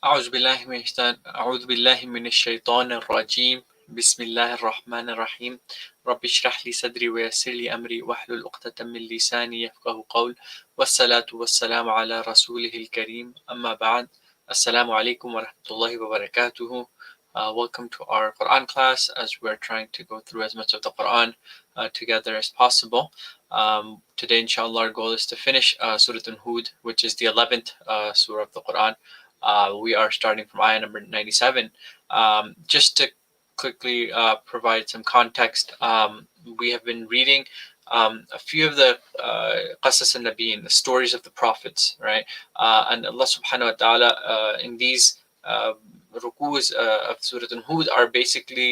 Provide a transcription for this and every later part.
أعوذ بالله من الشيطان الرجيم بسم الله الرحمن الرحيم رب اشرح لي صدري ويسر لي أمري واحلل عقدة من لساني يفقه قول والصلاة والسلام على رسوله الكريم أما بعد السلام عليكم ورحمة الله وبركاته. Welcome to our Quran class as we're trying to go through as much of the Quran together as possible. Today, inshallah, our goal is to finish Surah Hud, which is the 11th surah of the Quran. We are starting from ayah number 97. Just to quickly provide some context, we have been reading a few of the qasas al-Nabiyin, the stories of the prophets, right? And Allah subhanahu wa ta'ala in these rukus of Surah Hud are basically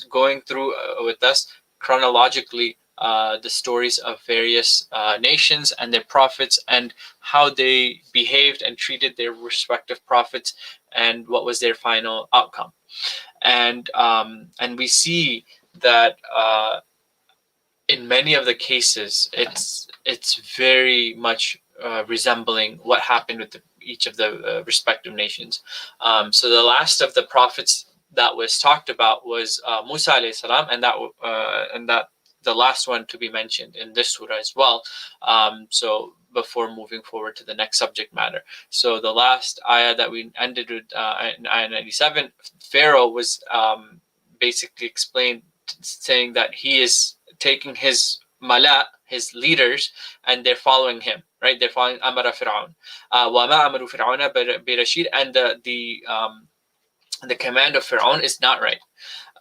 going through with us chronologically the stories of various nations and their prophets and how they behaved and treated their respective prophets and what was their final outcome. And we see that in many of the cases, it's very much resembling what happened with each of the respective nations. So the last of the prophets that was talked about was Musa alayhi salam, and that the last one to be mentioned in this surah as well. So before moving forward to the next subject matter, so the last ayah that we ended with in ayah 97, Pharaoh was basically explained, saying that he is taking his mala, his leaders, and they're following him, right? They're following Amara Fir'aun. وَمَا أَمَرُ فِرْعَوْنَ بِرَشِيدٍ, and the command of Fir'aun is not right.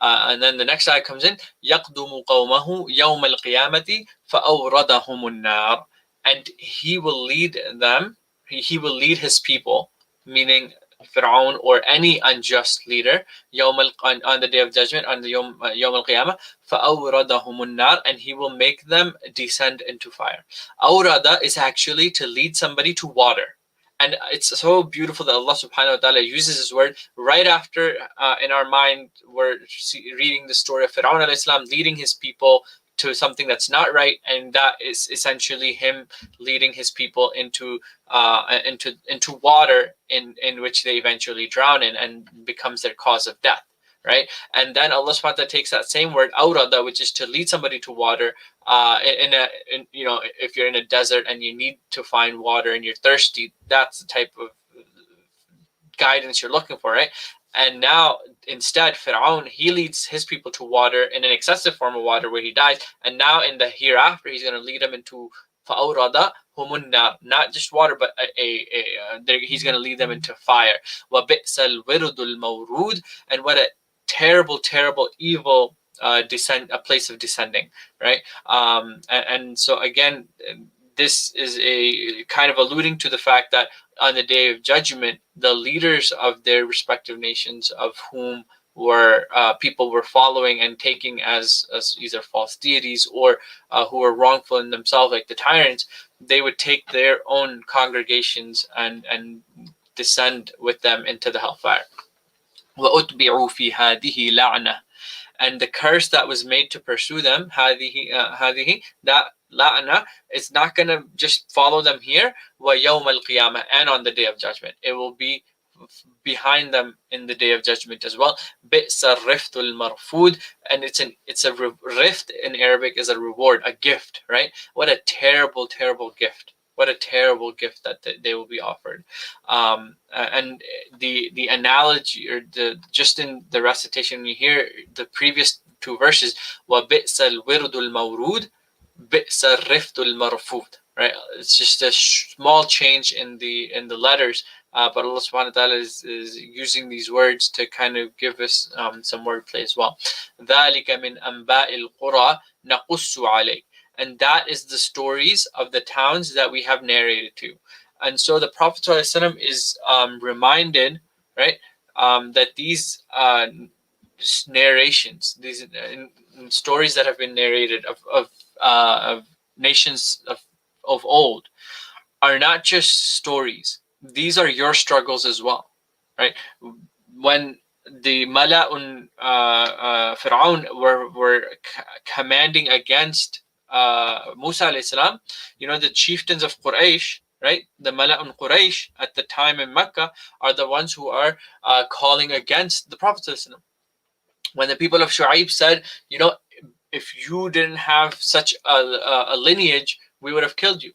And then the next ayah comes in, يَقْدُمُ قَوْمَهُ يَوْمَ الْقِيَامَةِ فَأَوْرَدَهُمُ النَّارِ, and he will lead them, he will lead his people, meaning Fir'aun or any unjust leader, on the day of judgment, on the Yawm al-Qiyamah, فَأَوْرَدَهُمُ النَّارِ, and he will make them descend into fire. Awrada is actually to lead somebody to water. And it's so beautiful that Allah subhanahu wa ta'ala uses this word right after in our mind we're reading the story of Fir'aun alayhi salam leading his people to something that's not right, and that is essentially him leading his people into water in which they eventually drown in and becomes their cause of death, right? And then Allah subhanahu wa ta'ala takes that same word awrada, which is to lead somebody to water, if you're in a desert and you need to find water and you're thirsty, that's the type of guidance you're looking for, right? And now instead Fir'aun, he leads his people to water in an excessive form of water where he dies, and now in the hereafter he's going to lead them into فَأَوْرَدَ هُمُ النَّارِ, not just water, but he's going to lead them into fire. وَبِئْسَ الْوِرْدُ الْمَوْرُودُ, and what a terrible evil a place of descending, right? And so again, this is a kind of alluding to the fact that on the day of judgment, the leaders of their respective nations, of whom were people were following and taking as either false deities or who were wrongful in themselves, like the tyrants, they would take their own congregations and descend with them into the hellfire. وَأُتْبِعُوا فِي هَذِهِ لَعْنَةً, and the curse that was made to pursue them, هذه, that la'na, is not going to just follow them here, وَيَوْمَ الْقِيَامَةِ, and on the day of judgment. It will be behind them in the day of judgment as well. بِئْسَ الرِّفْتُ الْمَرْفُودُ, and it's a rift in Arabic is a reward, a gift, right? What a terrible gift. What a terrible gift that they will be offered. And the analogy, or just in the recitation, you hear the previous two verses, وَبِئْسَ الْوِرْدُ الْمَوْرُودُ بِئْسَ الرِّفْتُ الْمَرْفُودُ, right? It's just a small change in the letters, but Allah subhanahu wa ta'ala is using these words to kind of give us some wordplay as well. ذَلِكَ مِنْ أَنْبَاءِ الْقُرَى نَقُصُّ عَلَيْكَ, and that is the stories of the towns that we have narrated to. And so the Prophet ﷺ is reminded, right, that these narrations, these stories that have been narrated of nations of old, are not just stories. These are your struggles as well, right? When the Mala'un Fir'aun were commanding against Musa alayhi salam, the chieftains of Quraysh, right? The Mala'un Quraysh at the time in Mecca are the ones who are calling against the Prophet. When the people of Shu'aib said, if you didn't have such a lineage, we would have killed you.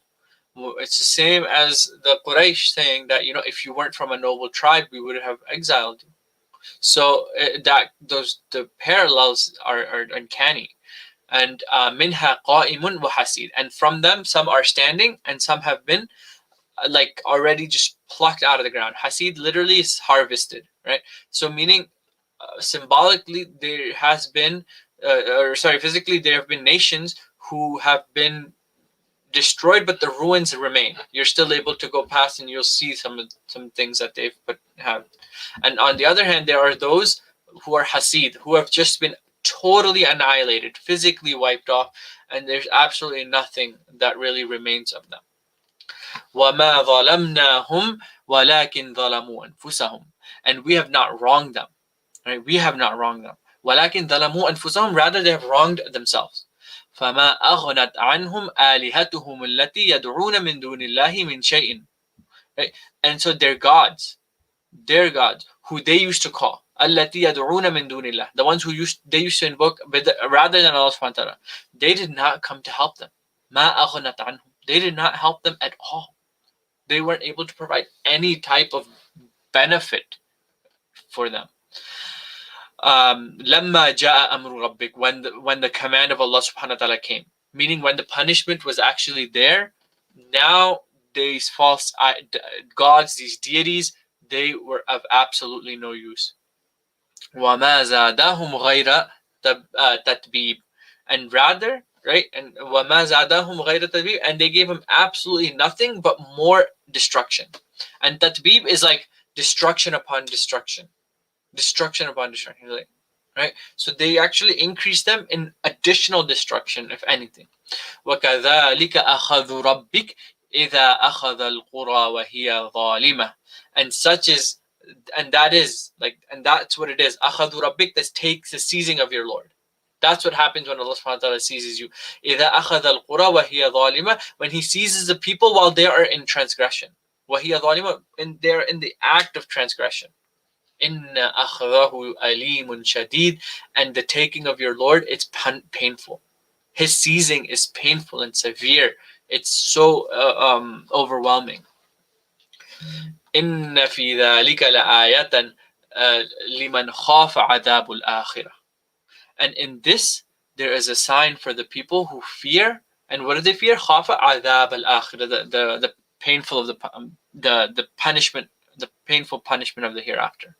It's the same as the Quraysh saying that, if you weren't from a noble tribe, we would have exiled you. So that the parallels are uncanny. And minha qa'imun wa hasid, and from them some are standing and some have been like already just plucked out of the ground. Hasid literally is harvested, right? So meaning symbolically there has been physically there have been nations who have been destroyed, but the ruins remain. You're still able to go past and you'll see some things that they've have. And on the other hand, there are those who are hasid, who have just been totally annihilated, physically wiped off, and there's absolutely nothing that really remains of them. وَمَا ظَلَمْنَاهُمْ وَلَكِنْ ظَلَمُوا أَنفُسَهُمْ, and we have not wronged them. Right? We have not wronged them. وَلَكِنْ ظَلَمُوا أَنفُسَهُم, rather they have wronged themselves. فَمَا أَغْنَتْ عَنْهُمْ آلِهَتُهُمُ الَّتِي يَدْعُونَ مِن دُونِ اللَّهِ مِن شَيْءٍ. Right? And so their gods, who they used to call الَّتِي يَدْعُونَ مِن دُونِ اللَّهِ, the ones they used to invoke rather than Allah subhanahu wa ta'ala, they did not come to help them. مَا أَغْنَتْ عَنْهُمْ, they did not help them at all. They weren't able to provide any type of benefit for them. لما جاء أمر ربك, when the command of Allah subhanahu wa ta'ala came, meaning when the punishment was actually there, now these false gods, these deities, they were of absolutely no use. وما زادهم غير تتبيب, and rather, right, and وما زادهم غير تتبيب, and they gave him absolutely nothing but more destruction. And tatbib is like destruction upon destruction, right? So they actually increase them in additional destruction, if anything. وَكَذَلِكَ أَخَذُ رَبِّكَ إِذَا أَخَذَ الْقُرَى وَهِيَ ظَالِمَةٌ, and that's what it is. أَخَذُ رَبِّكَ, that takes the seizing of your Lord. That's what happens when Allah subhanahu wa ta'ala seizes you. إِذَا أَخَذَ الْقُرَى وَهِيَ ظَالِمَةٌ, when He seizes the people while they are in transgression. وَهِيَ ظَالِمَةٌ, and they're in the act of transgression. Inna akhdahu alimun shadid, and the taking of your Lord, it's painful. His seizing is painful and severe. It's so overwhelming. Inna fi dhalika la'ayatan liman khafa adhabul akhirah. And in this, there is a sign for the people who fear. And what do they fear? Khafa adhab al-akhirah, the painful of the punishment, the painful punishment of the hereafter.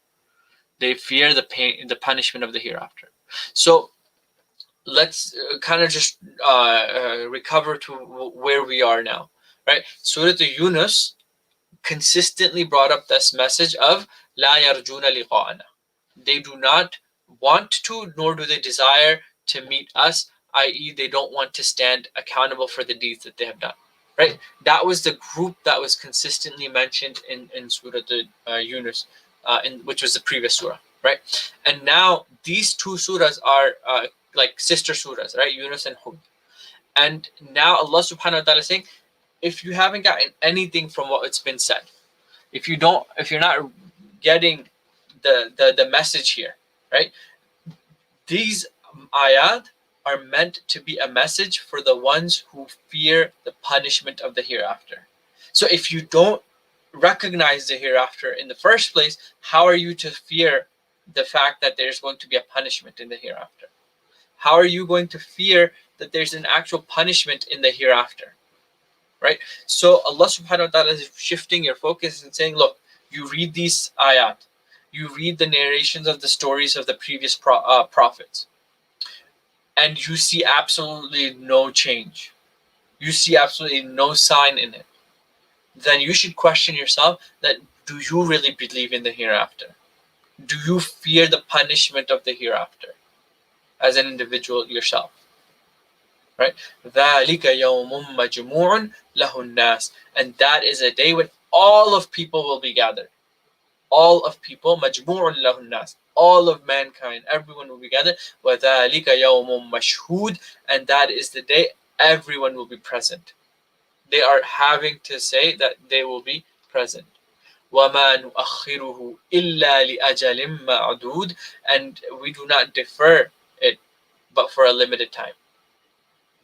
They fear the punishment of the hereafter. So let's kind of just recover to where we are now, right? Surah Yunus consistently brought up this message of La yarjuna liqa'ana. They do not want to, nor do they desire to meet us, i.e. they don't want to stand accountable for the deeds that they have done, right? That was the group that was consistently mentioned in Surah Yunus, which was the previous surah, right? And now these two surahs are like sister surahs, right? Yunus and Hud. And now Allah subhanahu wa ta'ala is saying, if you haven't gotten anything from what it's been said, if you're not getting the message here, right? These ayat are meant to be a message for the ones who fear the punishment of the hereafter. So if you don't recognize the hereafter in the first place, how are you to fear the fact that there's going to be a punishment in the hereafter? How are you going to fear that there's an actual punishment in the hereafter? Right? So Allah subhanahu wa ta'ala is shifting your focus and saying, look, you read these ayat, you read the narrations of the stories of the previous prophets, and you see absolutely no change. You see absolutely no sign in it. Then you should question yourself that, do you really believe in the hereafter? Do you fear the punishment of the hereafter as an individual yourself? Right? ذَلِكَ يَوْمٌ مَجْمُوعٌ لَهُ النَّاسِ, and that is a day when all of people will be gathered. All of people, مَجْمُوعٌ لَهُ النَّاسِ, all of mankind, everyone will be gathered. وَذَلِكَ يَوْمٌ مَشْهُودٌ, and that is the day everyone will be present. They are having to say that they will be present. وَمَا نُؤَخِّرُهُ إِلَّا لِأَجَلٍ مَعْدُودٍ, and we do not defer it but for a limited time.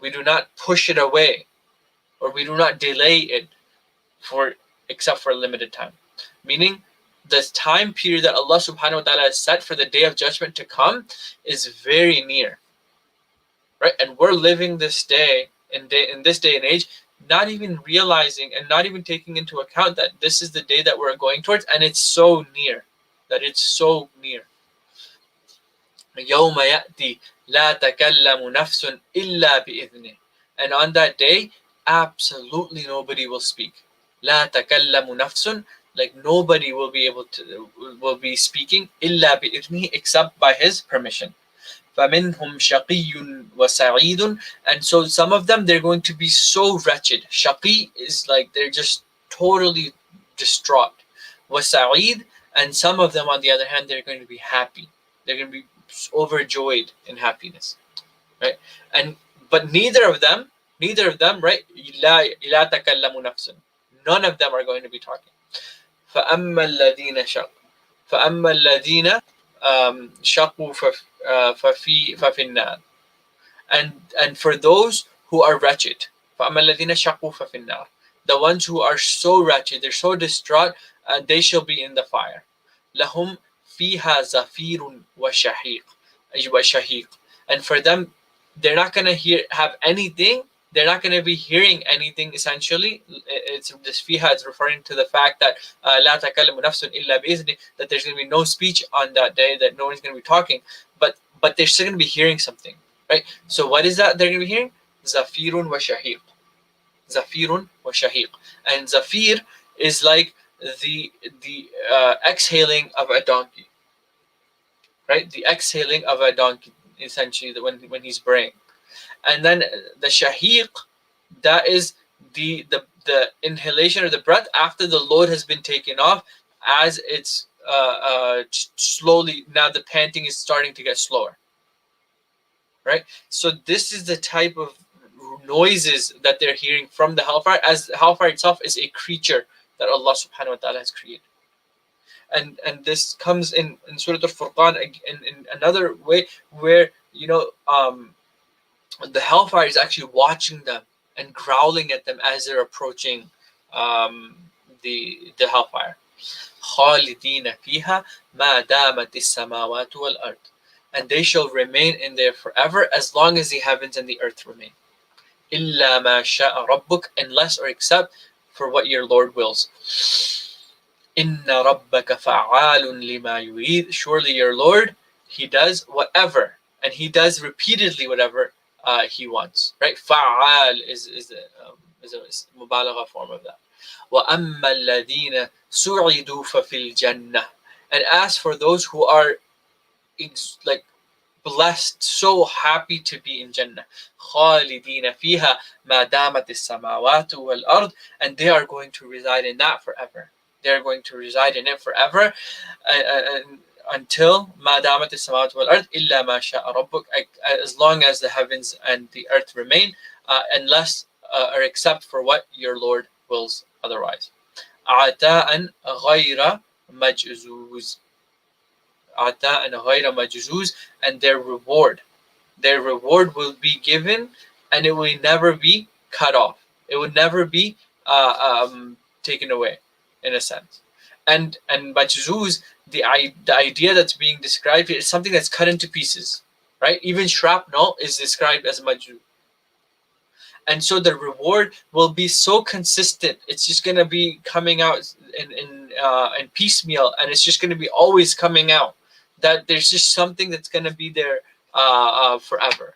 We do not push it away, or we do not delay it for except for a limited time. Meaning, the time period that Allah subhanahu wa ta'ala has set for the day of judgment to come is very near. Right? And we're living this day in this day and age, not even realizing and not even taking into account that this is the day that we're going towards, and it's so near. That it's so near. يَوْمَ يَأْتِي لَا تَكَلَّمُ نَفْسٌ إِلَّا بِإِذْنِهِ. And on that day, absolutely nobody will speak. لَا تَكَلَّمُ نَفْسٌ, like nobody will be speaking إِلَّا بِإِذْنِهِ, except by his permission. فَمِنْهُمْ شَقِيٌّ وَسَعِيدٌ, and so some of them, they're going to be so wretched. Shaqi is like they're just totally distraught. وَسَعِيد, and some of them on the other hand, they're going to be happy. They're going to be overjoyed in happiness, right? And but neither of them, right? لا تكلم نفس. None of them are going to be talking. فأما الذين شقوا ففي النار. And for those who are wretched, فأما الذين شقوا ففي النار. The ones who are so wretched, they're so distraught, they shall be in the fire. لهم فيها زفير وشهيق. And for them, they're not going to have anything. They're not going to be hearing anything. Essentially, it's this fiha is referring to the fact that لا تكلم نفس إلا بإذنه, that there's going to be no speech on that day, that no one's going to be talking, but they're still going to be hearing something, right? So what is that they're going to be hearing? Zafirun wa shahiq. Zafirun wa shahiq. And zafir is like the exhaling of a donkey, right? The exhaling of a donkey, essentially, when he's braying. And then the shahiq, that is the inhalation or the breath after the load has been taken off, as it's slowly, now the panting is starting to get slower, right? So this is the type of noises that they're hearing from the hellfire, as the hellfire itself is a creature that Allah subhanahu wa ta'ala has created. And this comes in Surah Al-Furqan in another way, where the hellfire is actually watching them and growling at them as they're approaching the hellfire. خالدين فيها ما دامت السماوات والأرض. And they shall remain in there forever, as long as the heavens and the earth remain. إلا ما شاء ربك, unless or except for what your Lord wills. إن ربك فعال لما يريد. Surely your Lord, he does whatever, and he does repeatedly whatever he wants, right? فعال is a مبالغة form of that. وأما الذين سعدوا ففي الجنة. And as for those who are like blessed, so happy to be in Jannah, خالدين فيها ما دامت السماوات والأرض, and they are going to reside in that forever. They are going to reside in it forever, until ما دامت السماوات والأرض إلا ما شاء ربك, as long as the heavens and the earth remain, unless or except for what your Lord wills otherwise. عطاء غير مجزوز. عطاء غير مجزوز, and their reward will be given, and it will never be cut off. It will never be taken away, in a sense. And majzuz, the idea that's being described here is something that's cut into pieces, right? Even shrapnel is described as majzuz. And so the reward will be so consistent. It's just going to be coming out in piecemeal, and it's just going to be always coming out. That there's just something that's going to be there forever.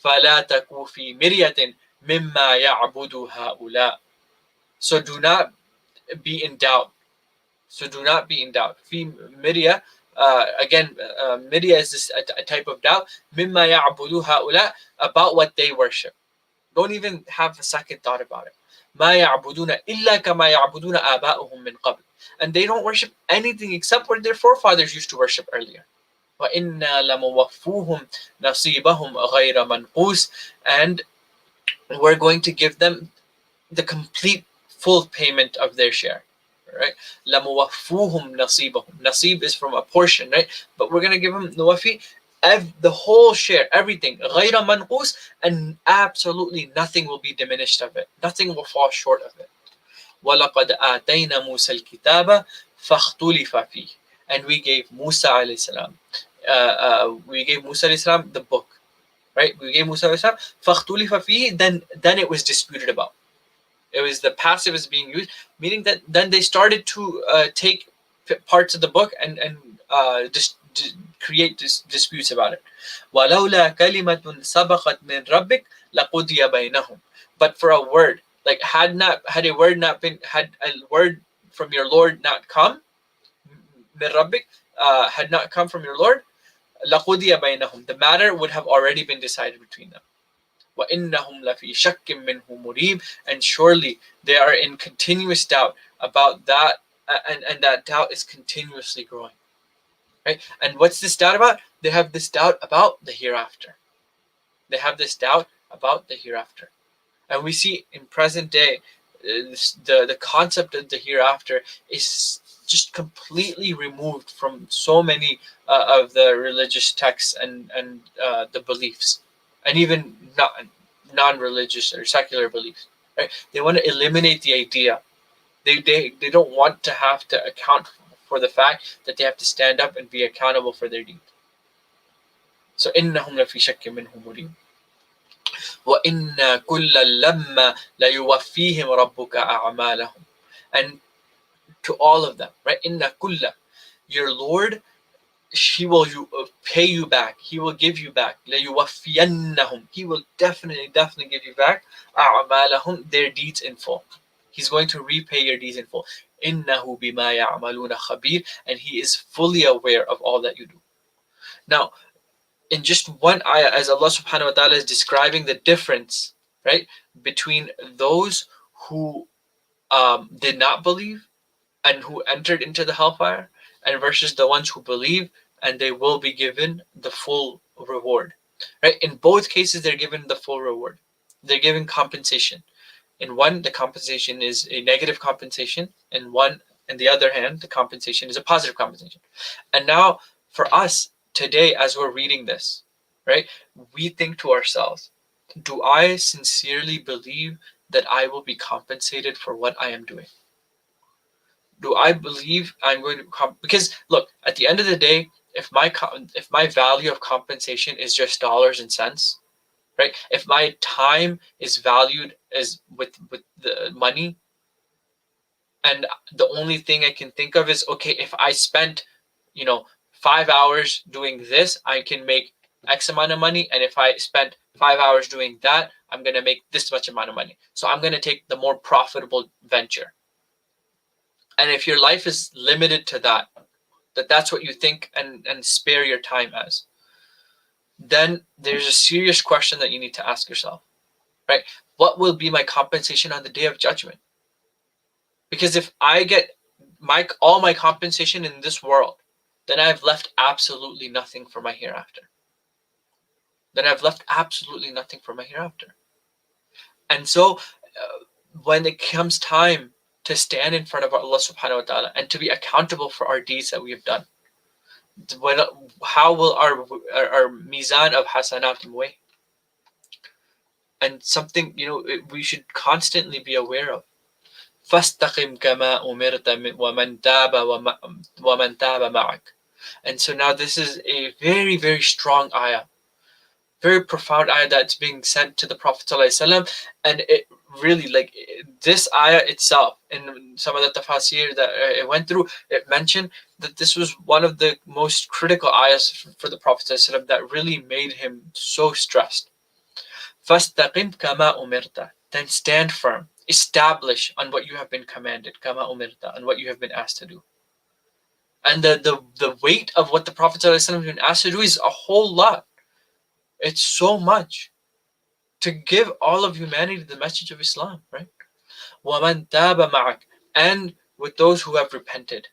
فَلَا تَكُوا فِي مِرْيَةٍ مِمَّا يَعْبُدُ هَؤُلَاء. So do not be in doubt. Fi mirya, again, mirya is this a type of doubt. مِمَّا يَعْبُدُ هَؤُلَاء, about what they worship. Don't even have a second thought about it. مَا يَعْبُدُونَ إِلَّا كَمَا يَعْبُدُونَ آبَاؤُهُم مِّن قَبْلِ. And they don't worship anything except what their forefathers used to worship earlier. وَإِنَّا لَمُوَفُّوهُم نَصِيبَهُم غَيْرَ مَنْقُوصٍ. And we're going to give them the complete full payment of their share, right? لَمُوَفُّوهُمْ نَصِيبَهُم. Nasib is from a portion, right? But we're going to give them nuwafi, the whole share, everything, غَيْرَ مَنْقُوس, and absolutely nothing will be diminished of it. Nothing will fall short of it. وَلَقَدْ آتَيْنَا مُوسَى الْكِتَابَ فَاخْتُلِفَ فِيهِ. And we gave Musa alayhi salam, the book, right? We gave Musa alayhi salam, فَاخْتُلِفَ فِيهِ, then it was disputed about. It was the passive is being used, meaning that then they started to take parts of the book and create disputes about it. وَلَوْلَا كَلِمَةٌ سَبَقَتْ مِنْ رَبِّكَ لَقُضِيَ بَيْنَهُمْ. But for a word, like had a word from your Lord not come, مِنْ رَبِّكَ, had not come from your Lord, لَقُضِيَ بَيْنَهُم. The matter would have already been decided between them. وَإِنَّهُمْ لَفِي شَكٍّ مِّنْهُ مُرِيبٍ. And surely they are in continuous doubt about that, and that doubt is continuously growing. Right? And what's this doubt about? They have this doubt about the hereafter. They have this doubt about the hereafter. And we see in present day, the concept of the hereafter is just completely removed from so many of the religious texts and the beliefs, and even non-religious or secular beliefs. Right? They want to eliminate the idea. They don't want to have to account for the fact that they have to stand up and be accountable for their deeds. So إنهم لفي شك منه مريب. وَإِنَّا كُلًّا لَمَّا لَيُوَفِّيهِمْ رَبُّكَ أَعْمَالَهُم. And to all of them, right? إِنَّا كُلًّا, your Lord, He will pay you back. He will give you back. لَيُوَفِّيَنَّهُم. He will definitely give you back أَعْمَالَهُم, their deeds in full. He's going to repay your deeds in full. إِنَّهُ بِمَا يَعْمَلُونَ خَبِيرٌ. And He is fully aware of all that you do. Now, in just one ayah, as Allah subhanahu wa ta'ala is describing the difference, right, between those who did not believe and who entered into the hellfire, and versus the ones who believe and they will be given the full reward. Right? In both cases, they're given the full reward. They're given compensation. In one, the compensation is a negative compensation. In the other hand, the compensation is a positive compensation. And now, for us today, as we're reading this, right, we think to ourselves, do I sincerely believe that I will be compensated for what I am doing? Do I believe I'm going to because look, at the end of the day, if my value of compensation is just dollars and cents, right? If my time is valued as with the money, and the only thing I can think of is, okay, if I spent, 5 hours doing this, I can make X amount of money, and if I spent 5 hours doing that, I'm gonna make this much amount of money. So I'm gonna take the more profitable venture. And if your life is limited to that's what you think and spare your time as, then there's a serious question that you need to ask yourself, right? What will be my compensation on the day of judgment? Because if I get all my compensation in this world, then I've left absolutely nothing for my hereafter. And so when it comes time to stand in front of Allah subhanahu wa ta'ala and to be accountable for our deeds that we have done, how will our mizan of hasanat weigh? And something we should constantly be aware of. فَاسْتَقِمْ كَمَا أُمِرْتَ وَمَنْ تَابَ مَعَكَ. And so now this is a very, very strong ayah, very profound ayah that's being sent to the Prophet ﷺ. And it really, like, this ayah itself, in some of the tafasir that it went through, it mentioned that this was one of the most critical ayahs for the Prophet ﷺ that really made him so stressed. فَاسْتَقِمْ كَمَا أُمِرْتَ. Then stand firm. Establish on what you have been commanded. كَمَا أُمِرْتَ. On what you have been asked to do. And the weight of what the Prophet ﷺ has been asked to do is a whole lot. It's so much. To give all of humanity the message of Islam, right? وَمَنْ تَابَ مَعَكَ. And with those who have repented.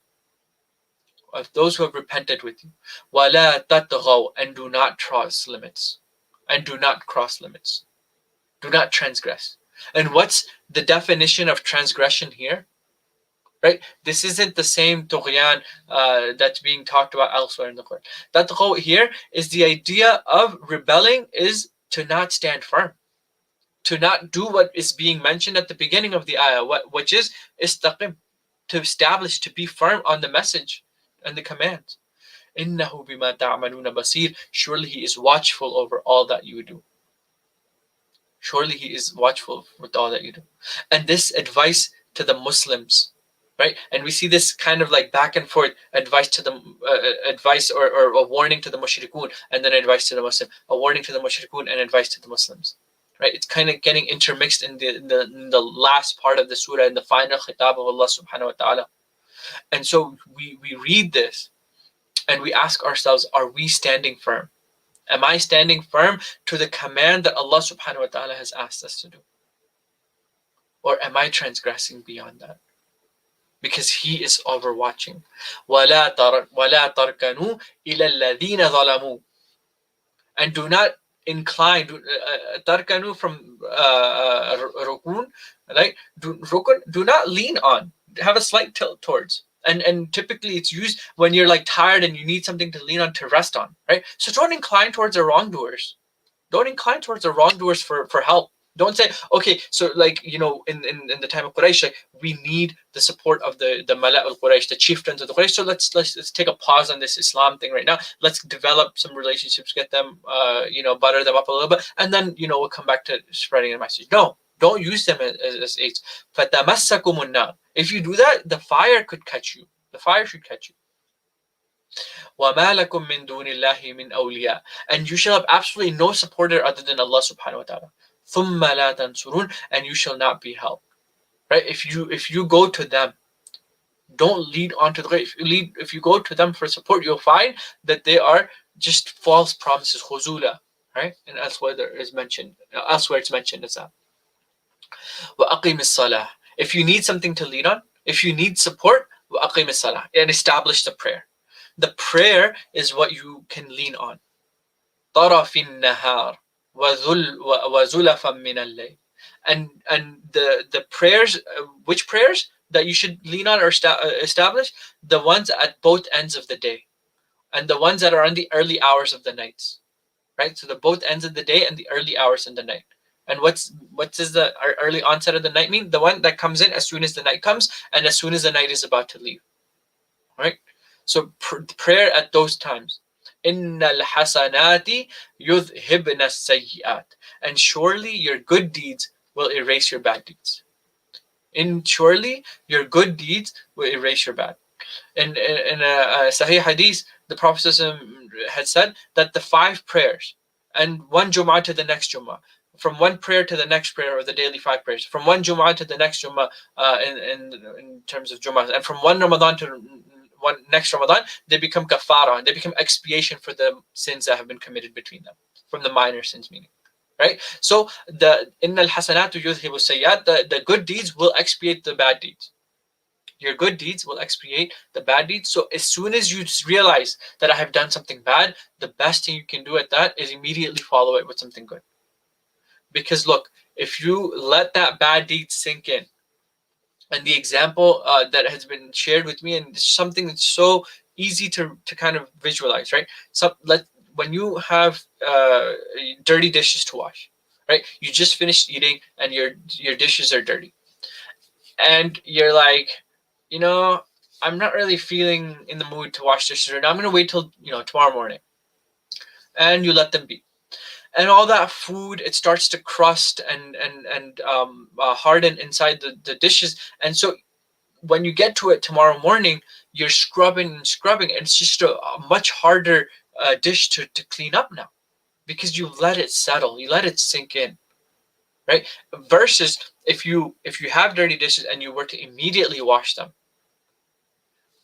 Of those who have repented with you. وَلَا تَطْغَوْا. And do not cross limits. Do not transgress. And what's the definition of transgression here? Right? This isn't the same tughyan that's being talked about elsewhere in the Quran. That here is the idea of rebelling is to not stand firm, to not do what is being mentioned at the beginning of the ayah, which is istaqim, to establish, to be firm on the message and the commands. إِنَّهُ بِمَا تَعْمَلُونَ بَصِيرٌ. Surely He is watchful over all that you do. Surely He is watchful with all that you do. And this advice to the Muslims, right? And we see this kind of like back and forth advice to the advice or a warning to the mushrikun, and then advice to the Muslim, a warning to the mushrikun and advice to the Muslims. Right? It's kind of getting intermixed in the last part of the surah, in the final khitab of Allah subhanahu wa ta'ala. And so we read this and we ask ourselves, are we standing firm? Am I standing firm to the command that Allah subhanahu wa ta'ala has asked us to do? Or am I transgressing beyond that? Because He is overwatching. وَلَا تَرْكَنُوا إِلَى الَّذِينَ ظَلَمُوا. And do not incline, tarkanu from rukun, right? Do not lean on, have a slight tilt towards. And typically it's used when you're like tired and you need something to lean on, to rest on, right? So don't incline towards the wrongdoers. Don't incline towards the wrongdoers for help. Don't say, okay, so like, in the time of Quraysh, like, we need the support of the Mala al Quraysh, the chieftains of the Quraysh. So let's take a pause on this Islam thing right now. Let's develop some relationships, get them, butter them up a little bit, and then, we'll come back to spreading the message. No, don't use them as aids. فَتَمَسَّكُمُ النَّارُ. If you do that, the fire could catch you. The fire should catch you. وَمَا لَكُم مِّن دُونِ اللَّهِ مِنْ أَوْلِيَاءَ. And you shall have absolutely no supporter other than Allah subhanahu wa ta'ala. ثُمَّ لَا تَنْصُرُونَ. And you shall not be helped. Right? If you go to them, don't lead on to the if you go to them for support, you'll find that they are just false promises, khuzula, right? And elsewhere it's mentioned as that. وَأَقِيمِ الصَّلَاةِ. If you need something to lead on, if you need support, وَأَقِيمِ الصَّلَاةِ. And establish the prayer. The prayer is what you can lean on. طَرَفِ النَّهَارِ وَزُلَفًا مِّنَ اللَّيْلِ. And the prayers, which prayers that you should lean on or establish? The ones at both ends of the day, and the ones that are in the early hours of the nights, right? So the both ends of the day and the early hours in the night. And what does the early onset of the night mean? The one that comes in as soon as the night comes and as soon as the night is about to leave, right? So prayer at those times. Innal hasanati yudhibna sayyi'at. And surely your good deeds will erase your bad deeds. Surely your good deeds will erase your bad. In a Sahih Hadith, the Prophet had said that the 5 prayers, and one Jum'ah to the next Jum'ah, from one prayer to the next prayer, or the daily 5 prayers, from one Jum'ah to the next Jum'ah, in terms of Jum'ah, and from one Ramadan to one next Ramadan, they become kafara, and they become expiation for the sins that have been committed between them, from the minor sins, meaning. Right? So the innal hasanatu yudhibu sayyat, the good deeds will expiate the bad deeds. Your good deeds will expiate the bad deeds. So as soon as you realize that I have done something bad, the best thing you can do at that is immediately follow it with something good. Because look, if you let that bad deed sink in, and the example that has been shared with me, and it's something that's so easy to kind of visualize, right? So when you have dirty dishes to wash, right? You just finished eating and your dishes are dirty, and you're like, I'm not really feeling in the mood to wash dishes right now. I'm gonna wait till tomorrow morning, and you let them be. And all that food, it starts to crust and harden inside the dishes. And so when you get to it tomorrow morning, you're scrubbing and scrubbing, and it's just a much harder dish to clean up now, because you let it settle, you let it sink in, right? Versus if you have dirty dishes and you were to immediately wash them,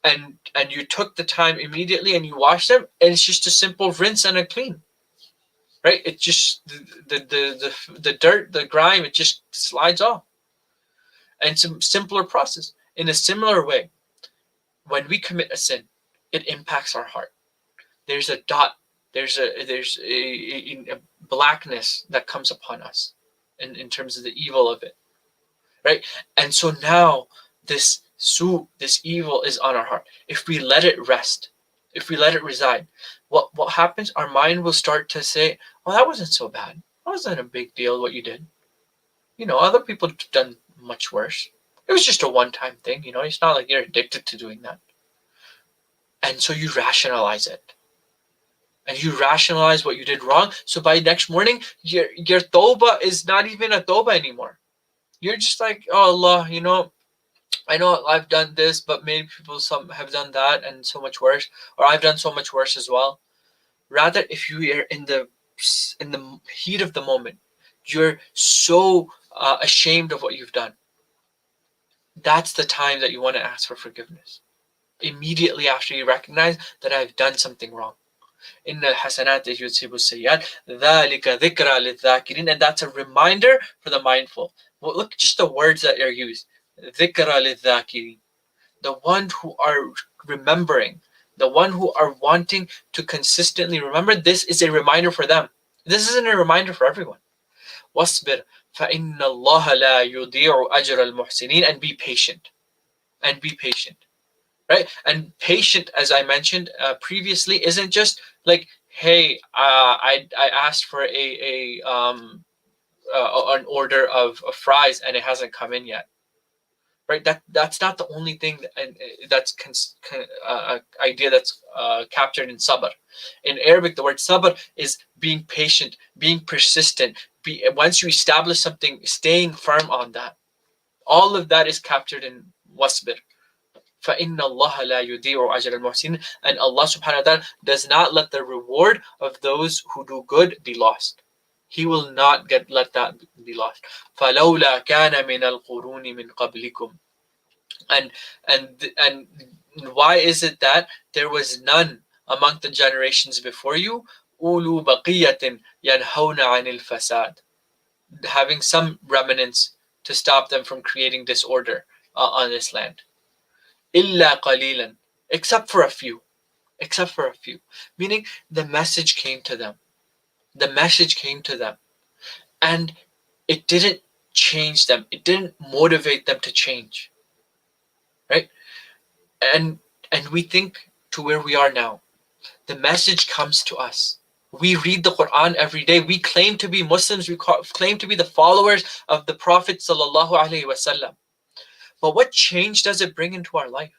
and you took the time immediately and you wash them, and it's just a simple rinse and a clean. Right? It just the dirt, the grime, it just slides off. And it's a simpler process. In a similar way, when we commit a sin, it impacts our heart. There's a dot, there's a blackness that comes upon us. in terms of the evil of it, right? And so now this evil is on our heart. If we let it rest, if we let it reside, what happens? Our mind will start to say, "Oh, that wasn't so bad. That wasn't a big deal what you did. Other people have done much worse. It was just a one-time thing. It's not like you're addicted to doing that." And so you rationalize it. And you rationalize what you did wrong. So by next morning, your tawbah is not even a tawbah anymore. You're just like, "Oh Allah, I know I've done this, but maybe some have done that and so much worse, or I've done so much worse as well." Rather, if you are in the heat of the moment, you're so ashamed of what you've done. That's the time that you want to ask for forgiveness. Immediately after you recognize that I've done something wrong. إن الحسنات يذهب السيئات ذلك ذكرى للذاكرين, and that's a reminder for the mindful. Well, look at just the words that are used. ذكرى للذاكرين, the one who are remembering, the one who are wanting to consistently remember. This is a reminder for them. This isn't a reminder for everyone. واصبر فإن الله لا يضيع أجر المحسنين, and be patient. And be patient. Right? And patient, as I mentioned previously, isn't just like, "Hey, I asked for an order of fries and it hasn't come in yet." Right? That's not the only thing that's idea that's captured in sabr. In Arabic, the word sabr is being patient, being persistent. Once you establish something, staying firm on that. All of that is captured in wasbir. فَإِنَّ اللَّهَ لَا يُضِيعُ أَجْرَ الْمُحْسِنِينَ, and Allah subhanahu wa ta'ala does not let the reward of those who do good be lost. He will not let that be lost. فَلَوْلَا كَانَ مِنَ الْقُرُونِ مِنْ قَبْلِكُمْ, and why is it that there was none among the generations before you, أُولُو بَقِيَّةٍ يَنْهَوْنَ عَنِ الْفَسَادِ, having some remnants to stop them from creating disorder on this land. إِلَّا قَلِيلًا, except for a few. Meaning the message came to them. And it didn't change them. It didn't motivate them to change. Right? And we think to where we are now. The message comes to us. We read the Quran every day. We claim to be Muslims. We claim to be the followers of the Prophet sallallahu alaihi wasallam. But what change does it bring into our life?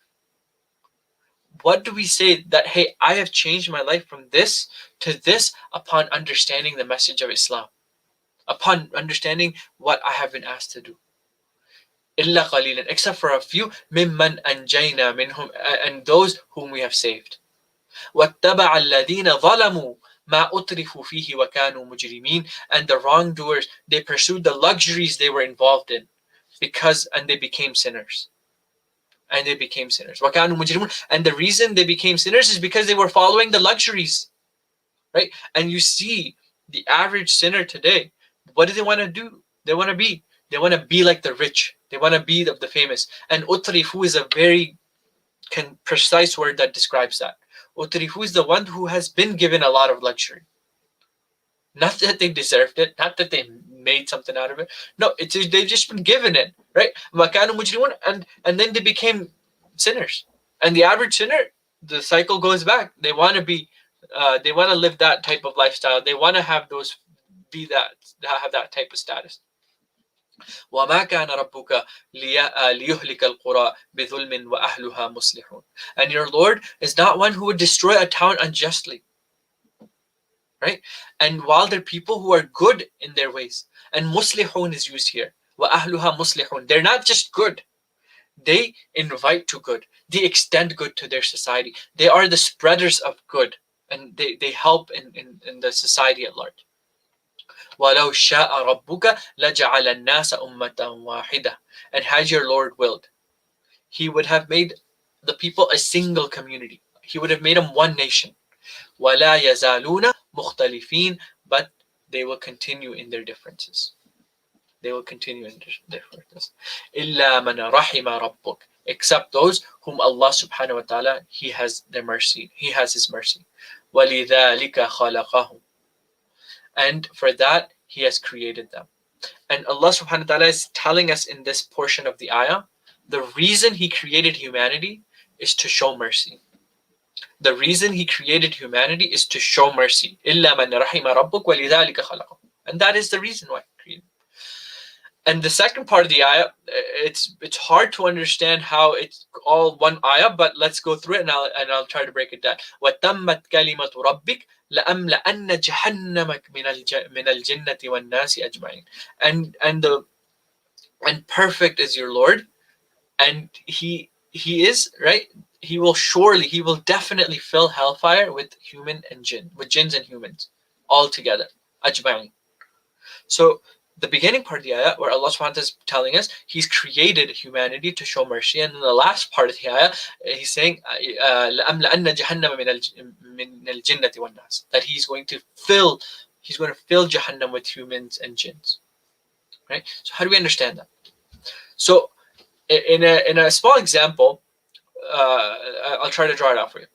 What do we say that, "Hey, I have changed my life from this to this upon understanding the message of Islam, upon understanding what I have been asked to do"? إِلَّا قَلِيلًا, except for a few. مِمَّنْ أَنْجَيْنَا مِنْهُمْ, and those whom we have saved. وَاتَّبَعَ الَّذِينَ ظَلَمُوا مَا أُتْرِفُوا فِيهِ وَكَانُوا مُجْرِمِينَ, and the wrongdoers, they pursued the luxuries they were involved in, and they became sinners. And the reason they became sinners is because they were following the luxuries. Right? And you see the average sinner today, what do they want to do? They want to be like the rich. They want to be the famous. And utrifu is a very precise word that describes that. Utrifu is the one who has been given a lot of luxury. Not that they deserved it, not that they made something out of it. No, they've just been given it, right? And then they became sinners. And the average sinner, the cycle goes back. They want to live that type of lifestyle. They want to have have that type of status. وَمَا كَانَ رَبُّكَ لِيُهْلِكَ الْقُرَى بِظُلْمٍ وَأَهْلُهَا مُصْلِحُونَ, and your Lord is not one who would destroy a town unjustly. Right? And while they're people who are good in their ways, and muslihun is used here, وَأَهْلُهَا مُصْلِحُونَ, they're not just good, they invite to good, they extend good to their society, they are the spreaders of good, and they help in the society at large. وَلَوْ شَاءَ رَبُّكَ لَجَعَلَ النَّاسَ أُمَّةً وَاحِدَةً, and had your Lord willed, He would have made the people a single community. He would have made them one nation. وَلَا يَزَالُونَ مُخْتَلِفِينَ, but they will continue in their differences. إِلَّا مَنْ رَحِمَ رَبُّكَ, except those whom Allah subhanahu wa ta'ala, He has His mercy. وَلِذَلِكَ خَلَقَهُمْ, and for that He has created them. And Allah subhanahu wa ta'ala is telling us in this portion of the ayah, the reason He created humanity is to show mercy. The reason He created humanity is to show mercy. إِلَّا مَنْ رَحِمَ رَبُّكَ وَلِذَلِكَ خَلَقَهُ. And that is the reason why He created. And the second part of the ayah, it's hard to understand how it's all one ayah, but let's go through it and I'll try to break it down. وَتَمَّتْ كَلِمَةُ رَبِّكَ لَأَمْلَأَنَّ جَهَنَّمَ مِنَ الْجِنَّةِ وَالنَّاسِ أَجْمَعِينَ. And perfect is your Lord, and He is right. He will definitely fill hellfire with jinns and humans all together, ajma'in. So the beginning part of the ayah, where Allah subhanahu wa ta'ala is telling us He's created humanity to show mercy, and in the last part of the ayah, He's saying لَأَمْلَأَنَّ جَهَنَّمَ مِنَ الْجِنَّةِ وَالنَّاسِ, that He's going to fill Jahannam with humans and jinns. Right? So how do we understand that? So in a small example, I'll try to draw it out for you.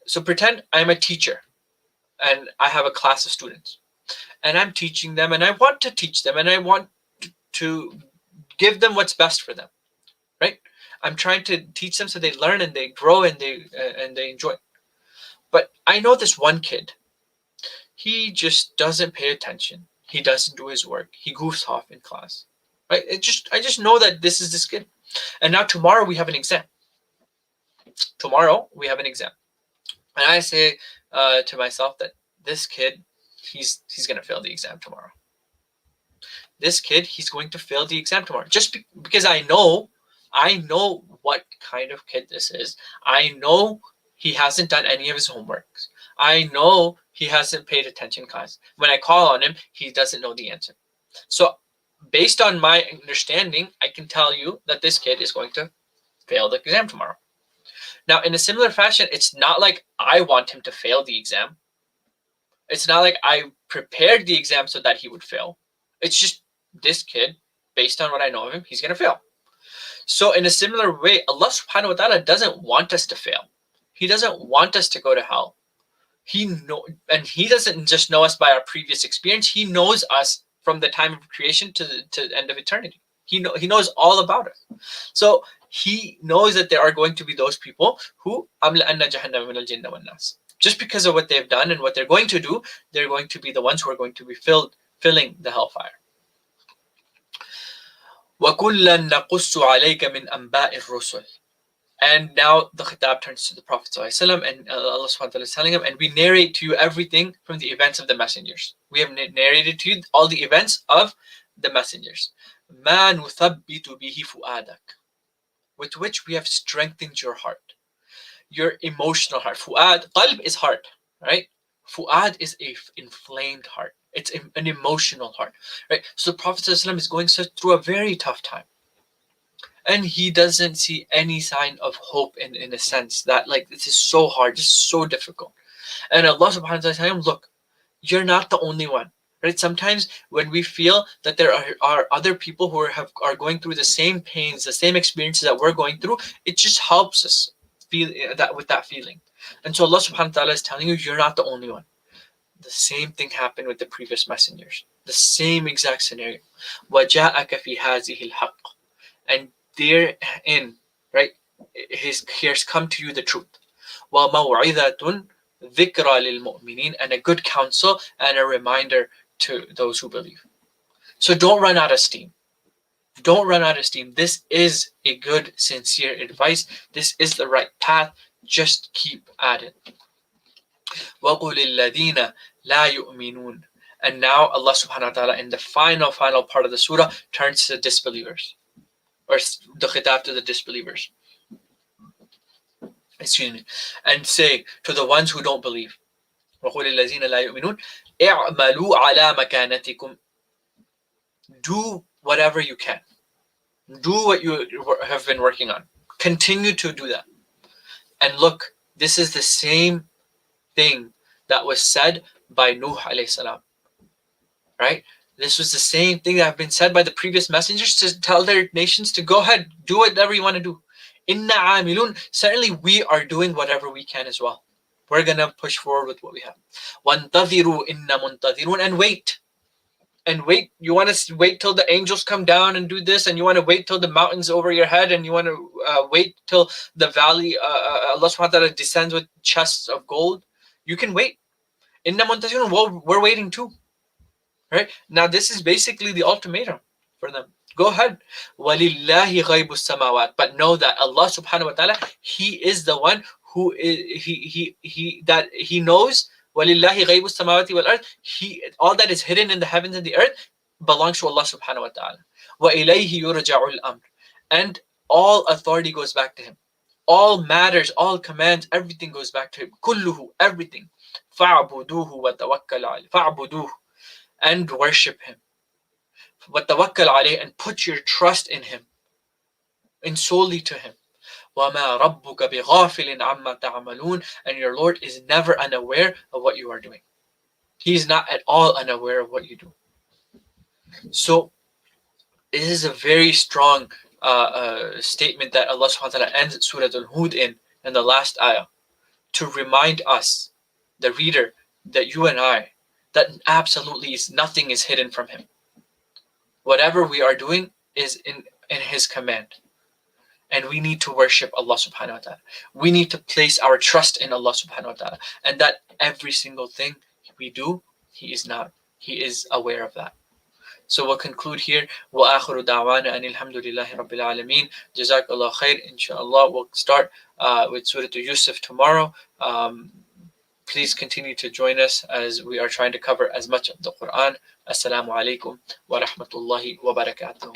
So pretend I'm a teacher and I have a class of students, and I'm teaching them, and I want to teach them, and I want to give them what's best for them, right? I'm trying to teach them so they learn and they grow and they enjoy. But I know this one kid, he just doesn't pay attention. He doesn't do his work. He goofs off in class, right? I just know that this is this kid. And now tomorrow we have an exam. And I say to myself that this kid, he's going to fail the exam tomorrow. This kid, he's going to fail the exam tomorrow. Just because I know what kind of kid this is. I know he hasn't done any of his homeworks. I know he hasn't paid attention in class. When I call on him, he doesn't know the answer. So based on my understanding, I can tell you that this kid is going to fail the exam tomorrow. Now, in a similar fashion, it's not like I want him to fail the exam. It's not like I prepared the exam so that he would fail. It's just this kid, based on what I know of him, he's going to fail. So in a similar way, Allah subhanahu wa ta'ala doesn't want us to fail. He doesn't want us to go to hell. And He doesn't just know us by our previous experience. He knows us from the time of creation to the end of eternity. He knows all about us. So He knows that there are going to be those people who just because of what they've done and what they're going to do, they're going to be the ones who are going to be filling the hellfire. وَكُلًّا نَقُصُّ عَلَيْكَ مِنْ أَنْبَاءِ الرُّسُلِ. And now the khitab turns to the Prophet ﷺ, and Allah subhanahu wa ta'ala is telling him, and we narrate to you everything from the events of the messengers. We have narrated to you all the events of the messengers. مَا نُثَبِّتُ بِهِ فُؤَادَكَ, with which we have strengthened your heart, your emotional heart. Fu'ad, qalb is heart, right? Fu'ad is a inflamed heart. It's an emotional heart, right? So the Prophet ﷺ is going through a very tough time. And he doesn't see any sign of hope in a sense that, like, this is so hard, this is so difficult. And Allah subhanahu wa ta'ala is telling him, look, you're not the only one. Right? Sometimes when we feel that there are other people who are going through the same pains, the same experiences that we're going through, it just helps us feel that with that feeling. And so Allah subhanahu wa ta'ala is telling you, you're not the only one. The same thing happened with the previous messengers. The same exact scenario. وَجَاءَكَ فِي هَذِهِ الْحَقِّ. And therein, right, he has come to you the truth. وَمَوْعِظَةٌ ذِكْرَى لِلْمُؤْمِنِينَ. And a good counsel and a reminder to those who believe. So don't run out of steam. Don't run out of steam. This is a good, sincere advice. This is the right path. Just keep at it. وَقُلِ الَّذِينَ لَا يُؤْمِنُونَ. And now Allah subhanahu wa ta'ala in the final part of the surah turns to the disbelievers, or the khitab to the disbelievers. Excuse me. And say to the ones who don't believe, وَقُلِ الَّذِينَ لَا يُؤْمِنُونَ اعْمَلُوا عَلَى مَكَانَتِكُمْ. Do whatever you can. Do what you have been working on. Continue to do that. And look, this is the same thing that was said by Nuh alayhi salam. Right? This was the same thing that have been said by the previous messengers to tell their nations to go ahead, do whatever you want to do. Inna amilun. Certainly we are doing whatever we can as well. We're going to push forward with what we have. وَانْتَظِرُوا إِنَّ مُنْتَظِرُونَ. And wait. and wait. You want to wait till the angels come down and do this, and you want to wait till the mountains over your head, and you want to wait till the valley, Allah subhanahu wa ta'ala descends with chests of gold. You can wait. Inna muntazirun, well, we're waiting too. Right? Now this is basically the ultimatum for them. Go ahead. وَلِلَّهِ غَيْبُ السَّمَاوَاتِ. But know that Allah subhanahu wa ta'ala, He is the one who is, that He knows. وَلِلَّهِ غَيْبُ السَّمَاوَاتِ وَالْأَرْضِ. All that is hidden in the heavens and the earth belongs to Allah subhanahu wa ta'ala. وَإِلَيْهِ يُرْجَعُ الْأَمْرِ. And all authority goes back to Him. All matters, all commands, everything goes back to Him. كُلُّهُ, everything. فَاعْبُدُوهُ وَتَوَكَّلْ عَلَيْهِ. فَاعْبُدُوهُ, and worship Him. وَتَوَكَّلْ عَلَيْهِ, and put your trust in Him and solely to Him. وَمَا رَبُّكَ بِغَافِلٍ عَمَّا تَعْمَلُونَ. And your Lord is never unaware of what you are doing. He is not at all unaware of what you do. So it is a very strong statement that Allah subhanahu wa ta'ala ends Surah Al-Hud in the last ayah, to remind us, the reader, that you and I, that absolutely nothing is hidden from Him. Whatever we are doing is in His command. And we need to worship Allah subhanahu wa ta'ala. We need to place our trust in Allah subhanahu wa ta'ala. And that every single thing we do, He is aware of that. So we'll conclude here. وَآخِرُ دَعْوَانَا أَنِ الْحَمْدُ لِلَّهِ رَبِّ الْعَالَمِينَ. Jazakallah khair. Inshallah, we'll start with Surah Yusuf tomorrow. Please continue to join us as we are trying to cover as much of the Quran. Assalamu alaikum wa rahmatullahi wa barakatuh.